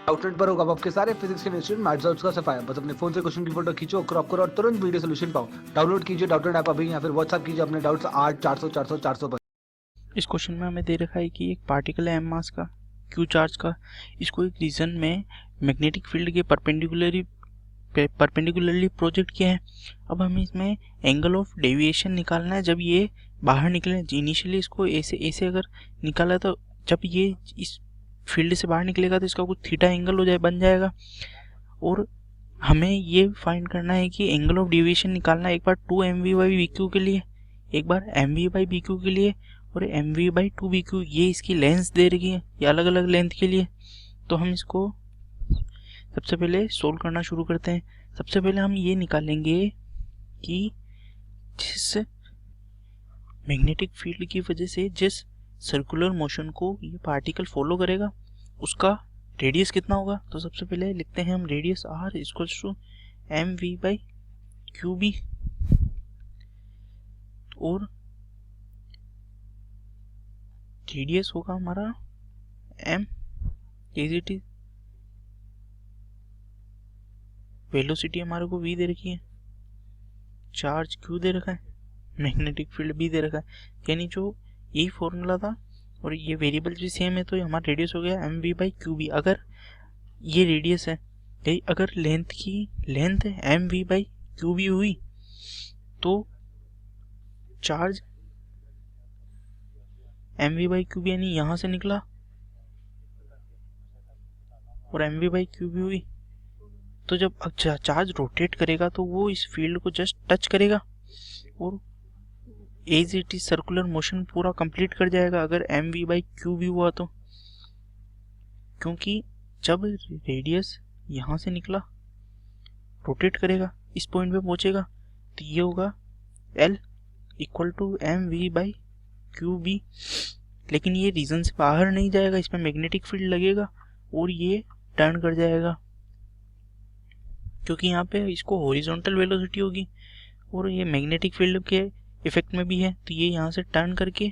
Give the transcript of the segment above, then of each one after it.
Outlet पर होगा आपके सारे फिजिक्स के इंस्टीट्यूट मैथ्स और उसका सफाया। बस अपने फोन से क्वेश्चन की फोटो खींचो, क्रॉप करो और तुरंत वीडियो सोल्यूशन पाओ। डाउनलोड कीजिए डाउटनेट ऐप अभी या फिर व्हाट्सएप कीजिए अपने डाउट्स 8 400 400 400 पर। इस क्वेश्चन में हमें दे रखा है कि एक पार्टिकल है एम मास का, क्यू चार्ज का, इसको एक रीजन में मैग्नेटिक फील्ड के परपेंडिकुलरली प्रोजेक्ट किया है। अब हमें इसमें एंगल ऑफ डेविएशन निकालना है जब ये बाहर निकले। इनिशियली इसको ऐसे ऐसे अगर निकाला तो जब ये इस फील्ड से बाहर निकलेगा तो इसका कुछ थीटा एंगल हो जाए बन जाएगा। और हमें ये फाइंड करना है कि एंगल ऑफ डेविएशन निकालना है एक बार 2mv/bq के लिए, एक बार mv/bq के लिए और mv/2bq। ये इसकी लेंथ दे रही है, ये अलग अलग लेंथ के लिए। तो हम इसको सबसे पहले सोल्व करना शुरू करते हैं। सबसे पहले हम ये निकालेंगे कि जिस मैग्नेटिक फील्ड की वजह से जिस सर्कुलर मोशन को ये पार्टिकल फॉलो करेगा उसका रेडियस कितना होगा। तो सबसे पहले लिखते हैं हम radius r equals to mv/qb और रेडियस होगा हमारा m, वेलोसिटी हमारे को v दे रखी है, चार्ज q दे रखा है, मैग्नेटिक फील्ड b दे रखा है। यानी जो यही फॉर्मूला था और ये वेरिएबल भी सेम है तो हमारा रेडियस हो गया mv/qb। अगर ये रेडियस है, यही अगर लेंथ की लेंथ mv/qb हुई तो चार्ज mv/qb यानी यहाँ से निकला और mv/qb हुई तो जब चार्ज रोटेट करेगा तो वो इस फील्ड को जस्ट टच करेगा और as it is circular motion पूरा कंप्लीट कर जाएगा अगर mv/qb हुआ तो। क्योंकि जब रेडियस यहाँ से निकला रोटेट करेगा इस पॉइंट पे पहुंचेगा तो ये होगा L इक्वल टू mv/qb। लेकिन ये रीजन से बाहर नहीं जाएगा, इसमें मैग्नेटिक फील्ड लगेगा और ये टर्न कर जाएगा क्योंकि यहाँ पे इसको हॉरिजॉन्टल वेलोसिटी होगी और ये मैग्नेटिक फील्ड के इफेक्ट में भी है। तो ये यहाँ से टर्न करके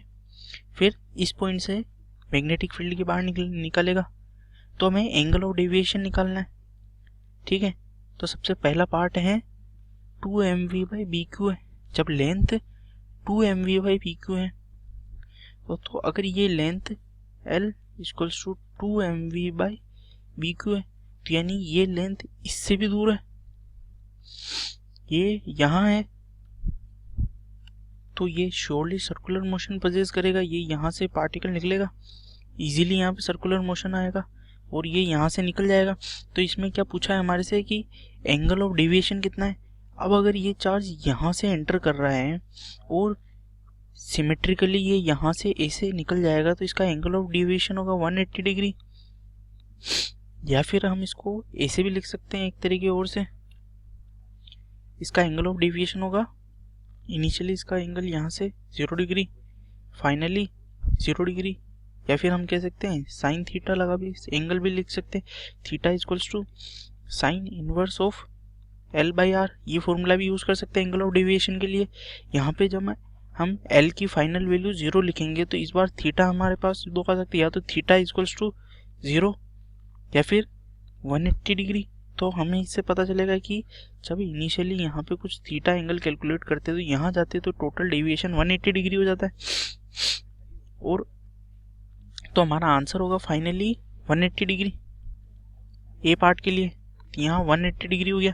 फिर इस पॉइंट से मैग्नेटिक फील्ड के बाहर निकलेगा। तो हमें एंगल ऑफ डेविएशन निकालना है, ठीक है। तो सबसे पहला पार्ट है 2mv/bq है। जब लेंथ 2mv/bq है तो अगर ये length L equals to 2mv/bq है तो यानी ये लेंथ इससे भी दूर है, ये यहाँ है तो ये श्योरली सर्कुलर मोशन पजेस करेगा। ये यहाँ से पार्टिकल निकलेगा, इजीली यहाँ पे सर्कुलर मोशन आएगा और ये यहाँ से निकल जाएगा। तो इसमें क्या पूछा है हमारे से कि एंगल ऑफ डेविएशन कितना है। अब अगर ये चार्ज यहाँ से एंटर कर रहा है और सिमेट्रिकली ये यहाँ से ऐसे निकल जाएगा तो इसका एंगल ऑफ डेविएशन होगा 180 डिग्री। या फिर हम इसको ऐसे भी लिख सकते हैं एक तरीके और से, इसका एंगल ऑफ डेविएशन होगा इनिशियली इसका एंगल यहाँ से 0 डिग्री, फाइनली 0 डिग्री। या फिर हम कह सकते हैं साइन थीटा लगा भी एंगल भी लिख सकते हैं, theta equals to sine inverse of L/r। ये फॉर्मूला भी यूज़ कर सकते हैं एंगल ऑफ डेविएशन के लिए। यहाँ पे जब हम L की फाइनल वैल्यू 0 लिखेंगे तो इस बार थीटा हमारे पास दो आ सकते हैं, या तो थीटा इक्वल्स टू 0 या फिर 180 डिग्री। तो हमें इससे पता चलेगा कि जब इनिशियली यहाँ पे कुछ थीटा एंगल कैलकुलेट करते तो यहाँ जाते तो टोटल डेविएशन 180 डिग्री हो जाता है। और तो हमारा आंसर होगा फाइनली 180 डिग्री ए पार्ट के लिए। यहाँ 180 डिग्री हो गया।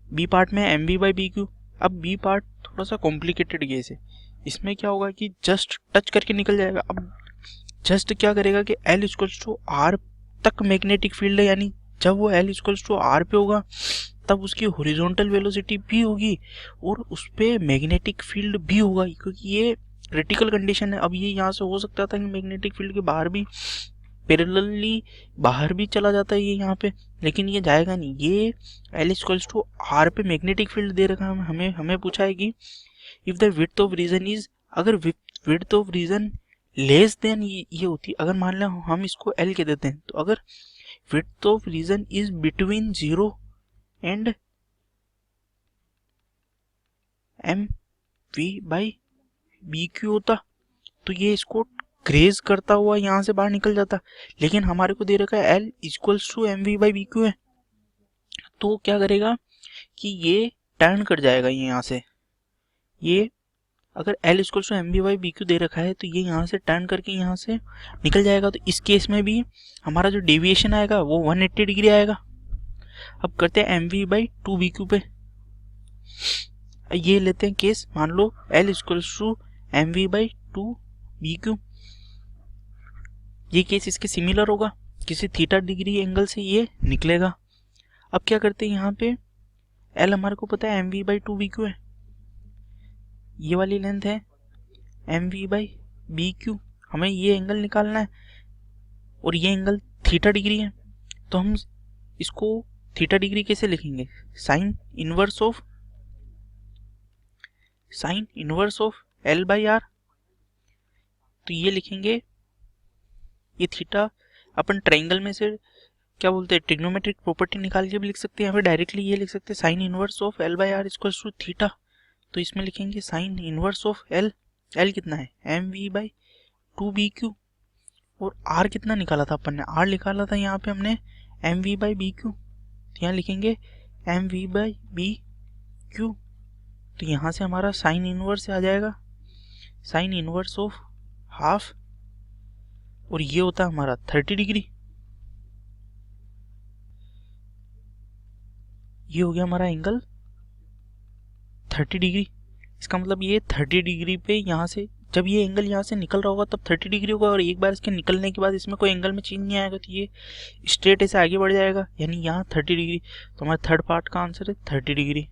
बी पार्ट में mv/bq। अब बी पार्ट थोड़ा सा कॉम्प्लिकेटेड केस है, इसमें क्या होगा कि जस्ट टच करके निकल जाएगा। अब जस्ट क्या करेगा कि L इक्वल्स टू R तक मैग्नेटिक फील्ड है, यानी जब वो L इक्वल्स टू R पे होगा तब उसकी हॉरिजॉन्टल वेलोसिटी भी होगी और उस पर मैग्नेटिक फील्ड भी होगा, क्योंकि ये क्रिटिकल कंडीशन है। अब ये यहाँ से हो सकता था कि मैग्नेटिक फील्ड के बाहर भी पैरेलली बाहर भी चला जाता है ये यहाँ पे, लेकिन ये जाएगा नहीं। ये L इक्वल्स टू R पे मैग्नेटिक फील्ड दे रखा है। हमें पूछा है कि if the width of region is, अगर width of region less than ये होती, अगर मान लें हम इसको L के देते हैं, तो अगर width of region is between 0 and mv/bq होता तो ये इसको ग्रेज करता हुआ यहाँ से बाहर निकल जाता, लेकिन हमारे को दे रखा है L equals to M V by B Q है। तो क्या करेगा कि ये टर्न कर जाएगा ये यहाँ से, ये अगर L equals to M V by B Q दे रखा है तो ये यहाँ से टर्न करके यहाँ से निकल जाएगा। तो इस केस में भी हमारा जो डेविएशन आएगा वो 180 डिग्री आएगा। अब करते हैं M V by two B Q पे, ये लेते हैं केस, मान लो L equals to M V by two B Q. ये केस इसके सिमिलर होगा, किसी थीटा डिग्री एंगल से ये निकलेगा। अब क्या करते हैं यहाँ पे एल हमारे को पता है M V by two B Q है, ये वाली लेंथ है M V by B Q, हमें ये एंगल निकालना है और ये एंगल थीटा डिग्री है। तो हम इसको थीटा डिग्री कैसे लिखेंगे, sine inverse of L by R. तो ये लिखेंगे, ये थीटा अपन ट्रायंगल में से क्या बोलते हैं ट्रिग्नोमेट्रिक प्रॉपर्टी निकाल के भी लिख सकते हैं, या फिर डायरेक्टली ये लिख सकते हैं sine inverse of L by R equals to theta. तो इसमें लिखेंगे sine inverse of L, L कितना है M V by two B Q, और आर कितना निकाला था अपन ने, आर निकाला था यहाँ पे हमने M V by B Q. तो यहाँ लिखेंगे M V by B Q. तो यहाँ से हमारा साइन इनवर्स आ जाएगा साइन इनवर्स ऑफ हाफ, और ये होता है हमारा 30 डिग्री। ये हो गया हमारा एंगल 30 डिग्री। इसका मतलब ये 30 डिग्री पे यहाँ से जब ये एंगल यहाँ से निकल रहा होगा तब 30 डिग्री होगा, और एक बार इसके निकलने के बाद इसमें कोई एंगल में चेंज नहीं आएगा तो ये स्ट्रेट ऐसे आगे बढ़ जाएगा, यानी यहाँ 30 डिग्री। तो हमारा थर्ड पार्ट का आंसर है 30 डिग्री।